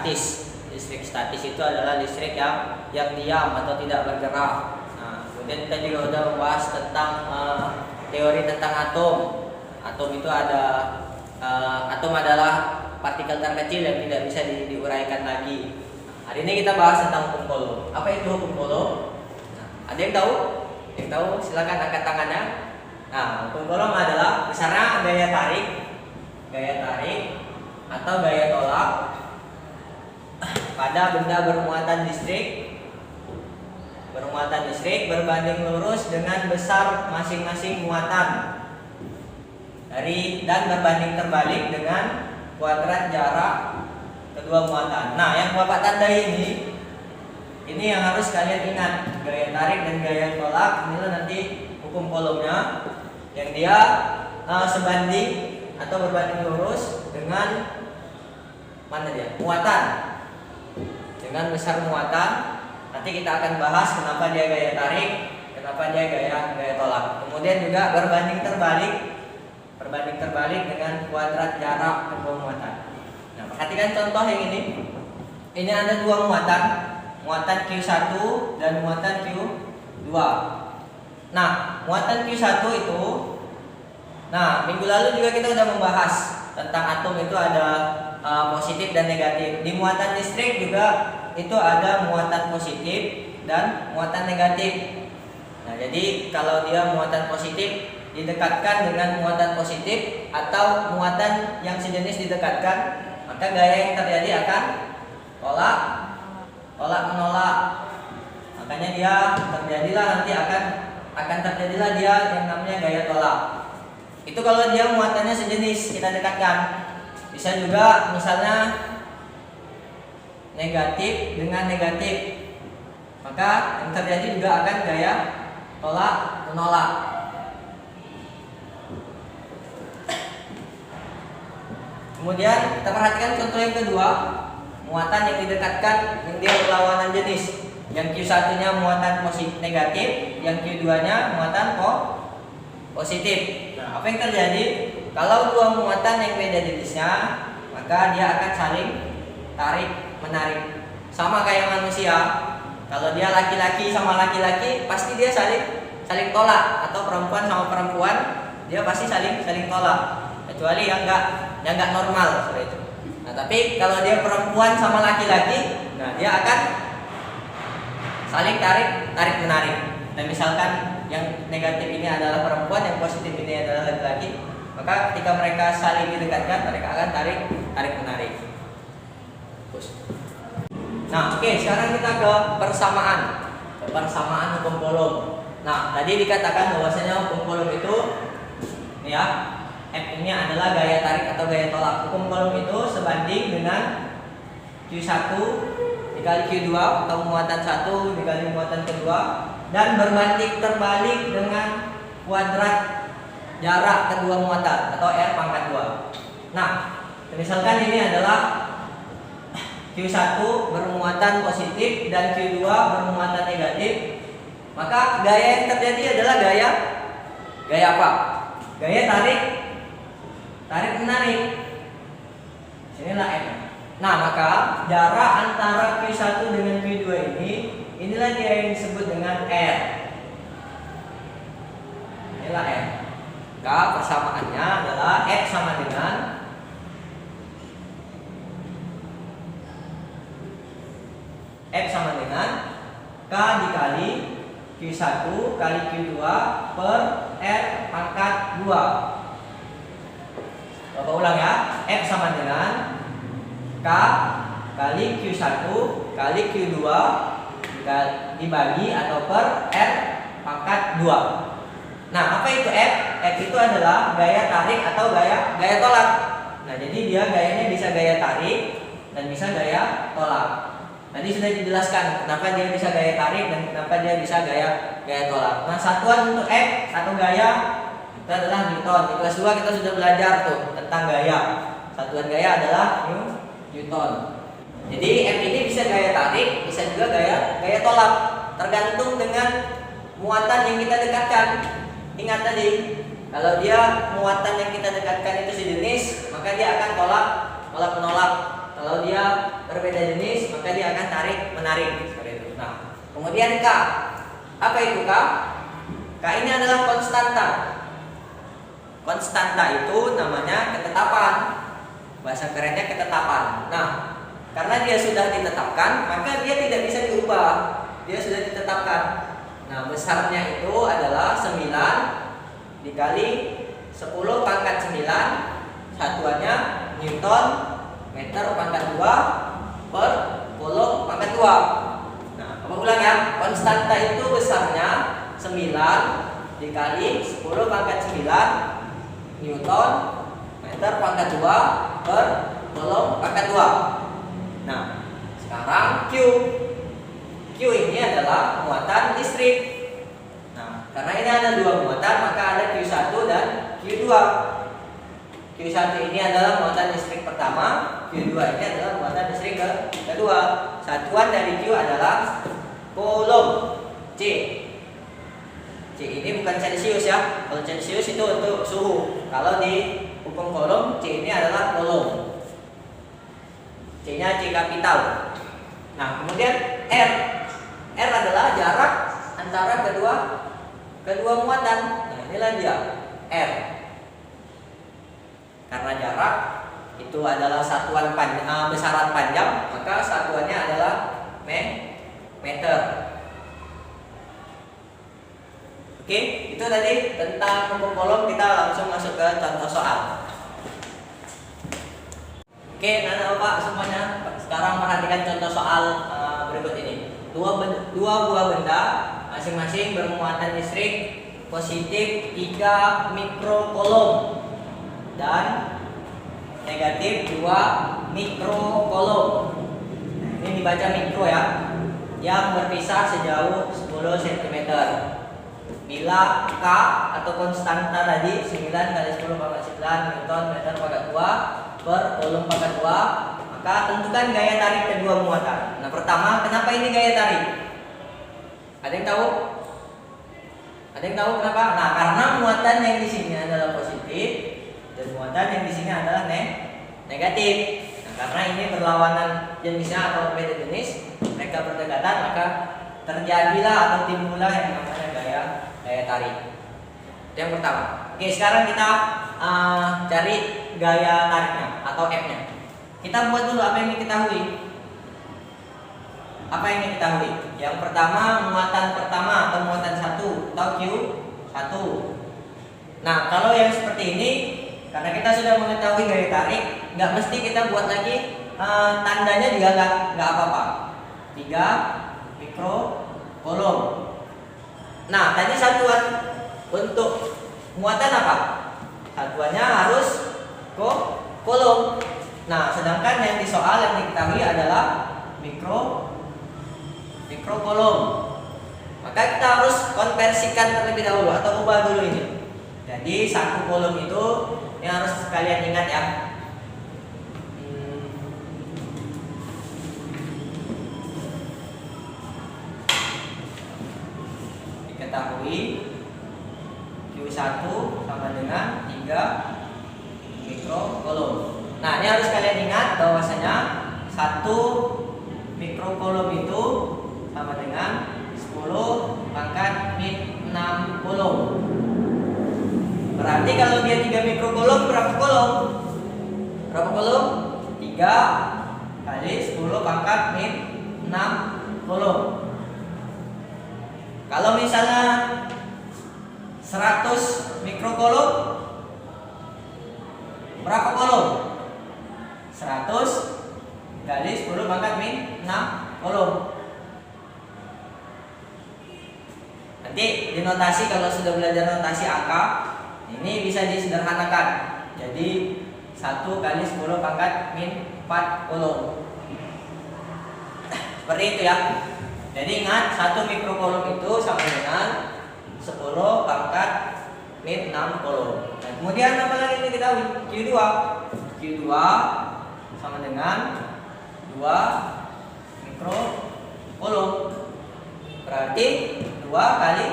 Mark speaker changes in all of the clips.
Speaker 1: statis. Listrik statis itu adalah listrik yang diam atau tidak bergerak. Nah, kemudian kita juga udah membahas tentang teori tentang atom. Atom itu atom adalah partikel terkecil yang tidak bisa diuraikan lagi. Hari ini kita bahas tentang hukum Coulomb. Apa itu hukum Coulomb? Nah, ada yang tahu? Yang tahu silakan angkat tangannya. Nah, hukum Coulomb adalah misalnya gaya tarik atau gaya tolak pada benda bermuatan listrik berbanding lurus dengan besar masing-masing muatan dan berbanding terbalik dengan kuadrat jarak kedua muatan. Nah, yang Bapak tandai ini yang harus kalian ingat. Gaya tarik dan gaya tolak inilah nanti hukum Coulombnya, yang dia sebanding atau berbanding lurus dengan muatan, dengan besar muatan. Nanti kita akan bahas kenapa dia gaya tarik, kenapa dia gaya tolak. Kemudian juga berbanding terbalik dengan kuadrat jarak kedua muatan. Nah, perhatikan contoh yang ini. Ini ada dua muatan Q1 dan muatan Q2. Nah, muatan Q1 itu, minggu lalu juga kita sudah membahas tentang atom itu ada positif dan negatif. Di muatan listrik juga itu ada muatan positif dan muatan negatif. Nah, jadi kalau dia muatan positif didekatkan dengan muatan positif atau muatan yang sejenis didekatkan, maka gaya yang terjadi akan tolak menolak. Makanya dia terjadilah nanti akan terjadilah dia yang namanya gaya tolak. Itu kalau dia muatannya sejenis kita dekatkan. Bisa juga misalnya negatif dengan negatif, maka yang terjadi juga akan gaya tolak menolak. Kemudian kita perhatikan contoh yang kedua, muatan yang didekatkan yang dia berlawanan jenis. Yang Q1-nya muatan negatif, yang Q2-nya muatan positif. Nah, apa yang terjadi? Kalau dua muatan yang beda jenisnya, maka dia akan saling tarik menarik. Sama kayak manusia. Kalau dia laki-laki sama laki-laki, pasti dia saling tolak, atau perempuan sama perempuan, dia pasti saling tolak. Kecuali yang enggak normal seperti itu. Nah, tapi kalau dia perempuan sama laki-laki, nah dia akan saling tarik menarik. Dan misalkan yang negatif ini adalah perempuan, yang positif ini adalah laki-laki, maka ketika mereka saling didekatkan, mereka akan tarik menarik. Nah, oke, sekarang kita ke persamaan hukum Coulomb. Nah, tadi dikatakan bahwasanya hukum Coulomb itu F ini adalah gaya tarik atau gaya tolak. Hukum Coulomb itu sebanding dengan Q1 dikali Q2 atau muatan 1 dikali muatan kedua, dan berbanding terbalik dengan kuadrat jarak kedua muatan atau R pangkat 2. Nah, misalkan ini adalah Q1 bermuatan positif dan Q2 bermuatan negatif, maka gaya yang terjadi adalah gaya apa? Gaya tarik menarik. Inilah M. Nah, maka jarak antara Q1 dengan Q2 inilah dia yang disebut dengan R. Inilah R. Maka persamaannya adalah F sama dengan K dikali Q1 kali Q2 per R pangkat 2. Bapak ulang ya. F sama dengan K kali Q1 kali Q2 dibagi atau per R pangkat 2. Nah, apa itu F? F itu adalah gaya tarik atau gaya tolak. Nah, jadi dia gayanya bisa gaya tarik dan bisa gaya tolak. Tadi sudah dijelaskan kenapa dia bisa gaya tarik dan kenapa dia bisa gaya tolak. Nah, satuan untuk F, satu gaya itu adalah Newton. Di kelas 2 kita sudah belajar tuh tentang gaya. Satuan gaya adalah Newton. Jadi F ini bisa gaya tarik, bisa juga gaya tolak, tergantung dengan muatan yang kita dekatkan. Ingat tadi, kalau dia muatan yang kita dekatkan itu sejenis, maka dia akan tolak menolak Kalau dia berbeda jenis, maka dia akan tarik menarik seperti itu. Nah, kemudian K. Apa itu K? K ini adalah konstanta. Konstanta itu namanya ketetapan. Bahasa kerennya ketetapan. Nah, karena dia sudah ditetapkan, maka dia tidak bisa diubah. Dia sudah ditetapkan. Nah, besarnya itu adalah 9 dikali 10 pangkat 9. Satuannya Newton meter pangkat 2 per Coulomb pangkat 2. Nah, apa ulang ya? Konstanta itu besarnya 9 dikali 10 pangkat 9 Newton meter pangkat 2 per Coulomb pangkat 2. Nah, sekarang Q. Q ini adalah muatan listrik. Nah, karena ini ada dua muatan, maka ada Q1 dan Q2. Q1 ini adalah muatan listrik pertama, Q2 ini adalah muatan listrik kedua. Satuan dari Q adalah Coulomb. C. C ini bukan Celsius ya. Kalau Celsius itu untuk suhu. Kalau di hukum Coulomb, C ini adalah Coulomb. C-nya C kapital. Nah, kemudian R. R adalah jarak antara kedua muatan. Nah, inilah dia R. Karena jarak itu adalah satuan besaran panjang, maka satuannya adalah meter. Oke, itu tadi tentang hukum Coulomb. Kita langsung masuk ke contoh soal. Oke, Bapak semuanya, sekarang perhatikan contoh soal berikut ini. Dua buah benda masing-masing bermuatan listrik positif 3 mikrocoulomb dan negatif 2 mikrocoulomb. Nah, ini dibaca mikro ya, yang berpisah sejauh 10 cm. Bila K atau konstanta tadi 9 kali 10 pangkat 9 Newton meter pangkat 2 per Coulomb pangkat 2, maka tentukan gaya tarik kedua muatan. Nah, pertama, kenapa ini gaya tarik? Ada yang tahu? Ada yang tahu kenapa? Nah, karena muatan yang di sini adalah positif dan muatan yang di sini adalah negatif. Nah, karena ini berlawanan jenisnya atau beda jenis, mereka berdekatan, maka terjadilah atau timbullah yang namanya gaya tarik. Itu yang pertama. Oke, sekarang kita cari gaya tariknya atau F-nya. Kita buat dulu apa yang diketahui. Apa yang diketahui? Yang pertama, muatan pertama atau muatan 1 atau Q1. Nah, kalau yang seperti ini, karena kita sudah mengetahui gaya tarik, nggak mesti kita buat lagi tandanya juga nggak apa-apa. 3 mikrocoulomb. Nah, tadi satuan untuk muatan apa? Satuannya harus coulomb. Nah, sedangkan yang di soal yang diketahui adalah mikrocoulomb. Maka kita harus konversikan terlebih dahulu atau ubah dulu ini. Jadi 1 coulomb itu ini harus kalian ingat ya. Diketahui Q1 sama dengan 3 mikrocoulomb. Nah, ini harus kalian ingat bahwasanya 1 mikrocoulomb itu sama dengan 10 pangkat min 6 coulomb. Berarti kalau dia 3 mikrocoulomb berapa coulomb? Berapa coulomb? 3 kali 10 pangkat min 6 coulomb. Kalau misalnya 100 mikrocoulomb berapa coulomb? 100 kali 10 pangkat min 6 coulomb. Nanti di notasi, kalau sudah belajar notasi angka, ini bisa disederhanakan. Jadi 1 kali 10 pangkat min 4 coulomb. Seperti itu ya. Jadi ingat, 1 mikrocoulomb itu sama dengan 10 pangkat min 6 coulomb. Nah, kemudian apa lagi ini kita Q2. Q2 sama dengan 2 mikrocoulomb. Berarti 2 kali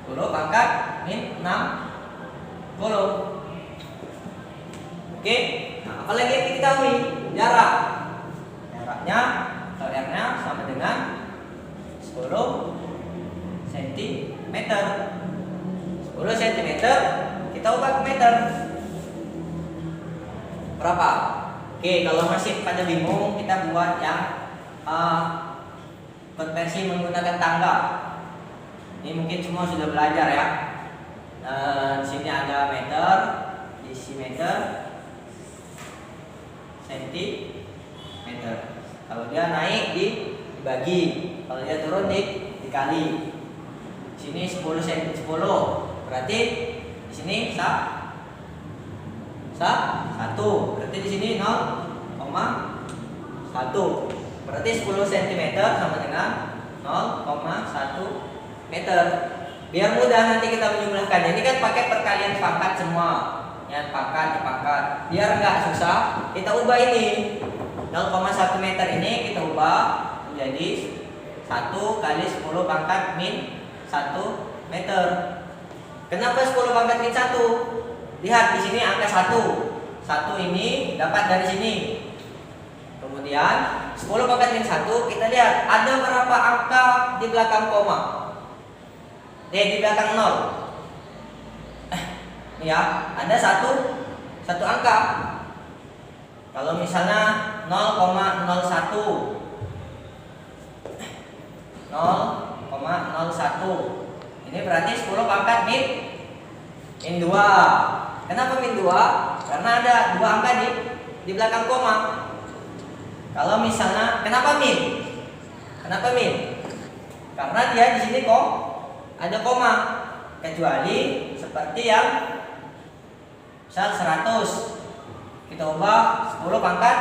Speaker 1: 10 pangkat min 6 coulomb. Oke. Nah, apa lagi yang diketahui? jarak. Jaraknya atau R-nya sama dengan 10 cm. 10 cm kita ubah ke meter. Berapa? Oke, kalau masih pada bingung, kita buat yang konversi menggunakan tangga. Ini mungkin semua sudah belajar ya. Di sini ada meter, isi meter, sentimeter. Kalau dia naik dibagi, kalau dia turun dikali. Di sini 10 berarti di sini 1. Berarti di sini 0,1. Berarti 10 cm sama dengan 0,1 meter. Biar mudah nanti kita menjumlahkannya. Ini kan pakai perkalian pangkat semua. Ya, pangkat dipangkat. Biar nggak susah, kita ubah ini. 0,1 meter ini kita ubah menjadi 1 kali 10 pangkat min 1 meter. Kenapa 10 pangkat min 1? Lihat di sini angka 1. 1 ini dapat dari sini. Kemudian 10 pangkat min 1, kita lihat ada berapa angka di belakang koma. Di belakang 0. Ya, ada satu angka. Kalau misalnya 0,01 ini berarti 10 pangkat min 2. Kenapa min 2? Karena ada 2 angka di belakang koma. Kalau misalnya kenapa min? Karena dia di sini kok ada koma. Kecuali seperti yang misal 100, kita ubah 10 pangkat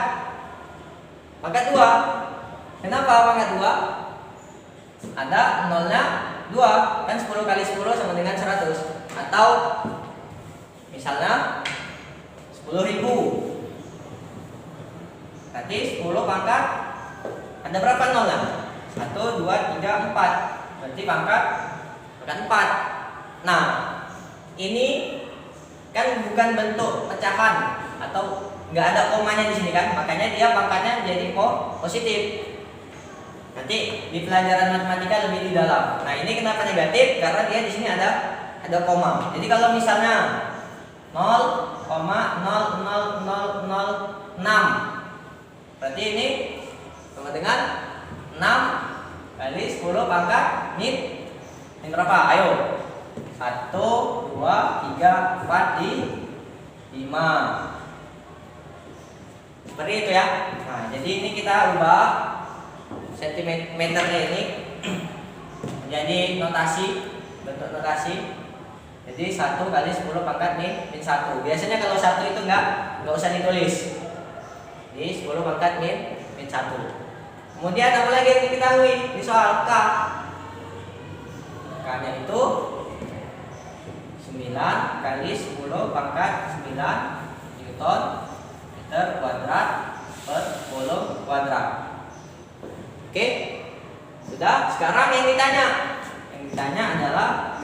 Speaker 1: 2. Kenapa pangkat 2? Ada nolnya 2. Kan 10 kali 10 sama dengan 100. Atau misalnya 10.000. Berarti 10 pangkat ada berapa nolnya? 1, 2, 3, 4. Berarti pangkat 4. Nah, ini kan bukan bentuk pecahan atau nggak ada komanya di sini kan, makanya dia pangkatnya jadi positif. Nanti di pelajaran matematika lebih di dalam. Nah, ini kenapa negatif? Karena dia di sini ada koma. Jadi kalau misalnya 0,00006, berarti ini sama dengan 6 kali 10 pangkat min berapa? Ayo. 1, 2, 3, 4, 5. Seperti itu ya. Nah, jadi ini kita ubah sentimeternya ini menjadi bentuk notasi. Jadi 1 kali 10 pangkat min 1. Biasanya kalau 1 itu nggak usah ditulis. Jadi 10 pangkat min 1. Kemudian apa lagi yang diketahui di soal K? K-nya itu 9 kali 10 pangkat 9 Newton meter kuadrat per volume kuadrat. Oke, sudah. Sekarang yang ditanya adalah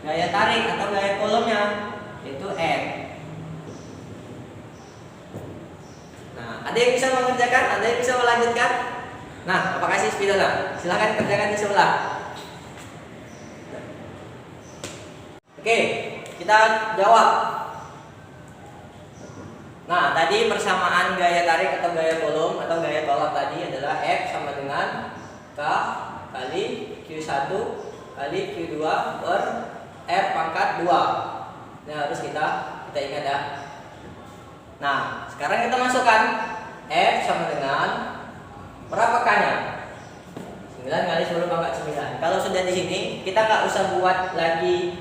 Speaker 1: gaya tarik atau gaya kolomnya, yaitu F. Nah, ada yang bisa mengerjakan, ada yang bisa melanjutkan. Nah, apa kasih spidolnya? Silahkan kerjakan di sebelah. Oke, kita jawab. Nah, tadi persamaan gaya tarik atau gaya kolom atau gaya tolak tadi adalah F sama dengan K kali Q1 kali Q2 per F pangkat 2. Ini harus kita ingat ya. Nah, sekarang kita masukkan F sama dengan berapa K-nya? 9 kali 10 pangkat 9. Kalau sudah di sini, kita nggak usah buat lagi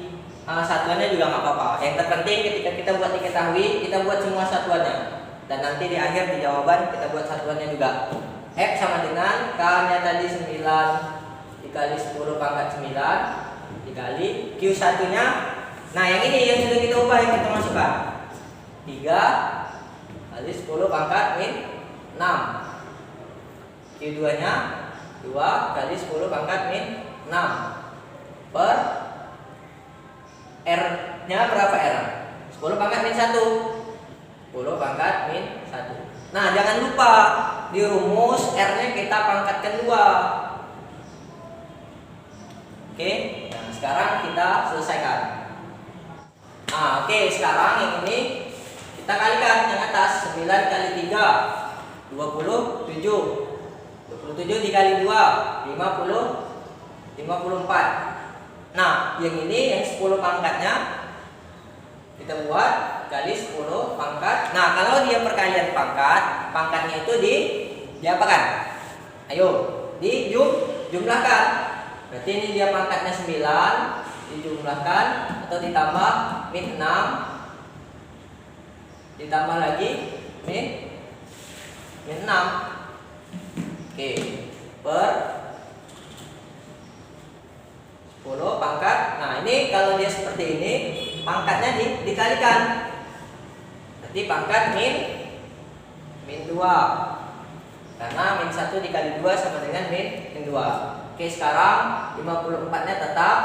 Speaker 1: satuannya juga nggak apa-apa. Yang terpenting ketika kita buat diketahui, kita buat semua satuannya. Dan nanti di akhir di jawaban kita buat satuannya juga. F sama dengan K-nya tadi 9 dikali 10 pangkat 9 dikali Q1-nya. Nah, yang ini yang sudah kita ubah, yang kita masukkan 3 kali 10 pangkat min 6. Q2-nya 2 kali 10 pangkat min 6 per R-nya berapa R? 10 pangkat min 1. 10 pangkat min 1. Nah, jangan lupa di rumus R-nya kita pangkatkan 2. Oke, nah sekarang kita selesaikan. Nah, oke, sekarang yang ini kita kalikan yang atas. 9 kali 3 27. 27 dikali 2 54. Nah, yang ini yang 10 pangkatnya kita buat kali 10 pangkat. Nah, kalau dia perkalian pangkat, pangkatnya itu diapakan? Ayo, dijumlahkan. Berarti ini dia pangkatnya 9, dijumlahkan atau ditambah min 6, ditambah lagi min 6. Oke, per 10 pangkat. Nah, ini kalau dia seperti ini, pangkatnya dikalikan. Berarti pangkat min 2. Karena min 1 dikali 2 sama dengan min 2. Oke, sekarang 54-nya tetap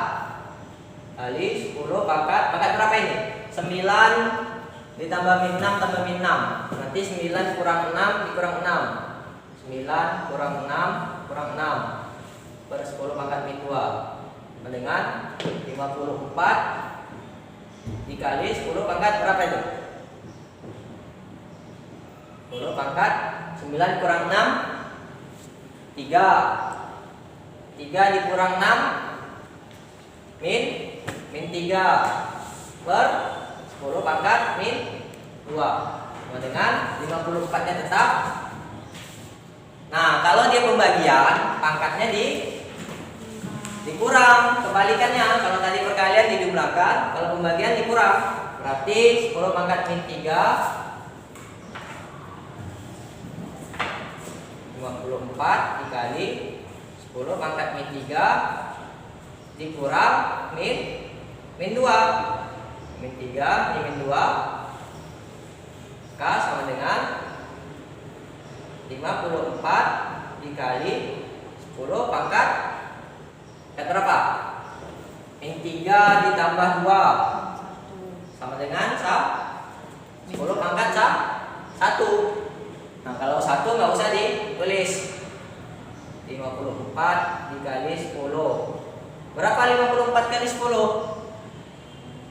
Speaker 1: kali 10 pangkat. Pangkat berapa ini? 9 ditambah min 6 tambah min 6. Berarti 9 kurang 6 dikurang 6. 9 kurang 6 kurang 6 per 10 pangkat min 2 dengan 54 dikali 10 pangkat berapa itu? 10 pangkat 9 kurang 6 3 dikurang 6 min 3 per 10 pangkat min 2 sama dengan 54-nya tetap. Nah, kalau dia pembagian, pangkatnya dikurang. Kebalikannya, kalau tadi perkalian dijumlahkan, kalau pembagian dikurang. Berarti 10 pangkat min 3 54 dikali 10 pangkat min 3 dikurang min 2. Min 3 ini min 2. K sama dengan 54 dikali 10 pangkat berapa? Min 3 ditambah 2 sama dengan 10 pangkat 1. Nah, kalau 1 nggak usah ditulis. 54 dikali 10. Berapa 54 kali 10?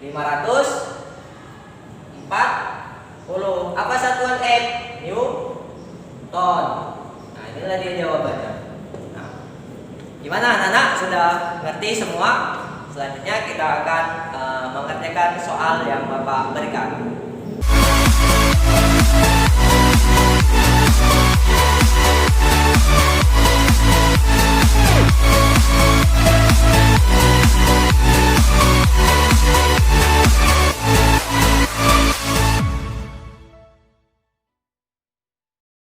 Speaker 1: 540. Apa satuan F? Newton. Nah, inilah dia jawabannya. Nah, gimana anak-anak? Sudah ngerti semua? Selanjutnya kita akan mengerjakan soal yang Bapak berikan.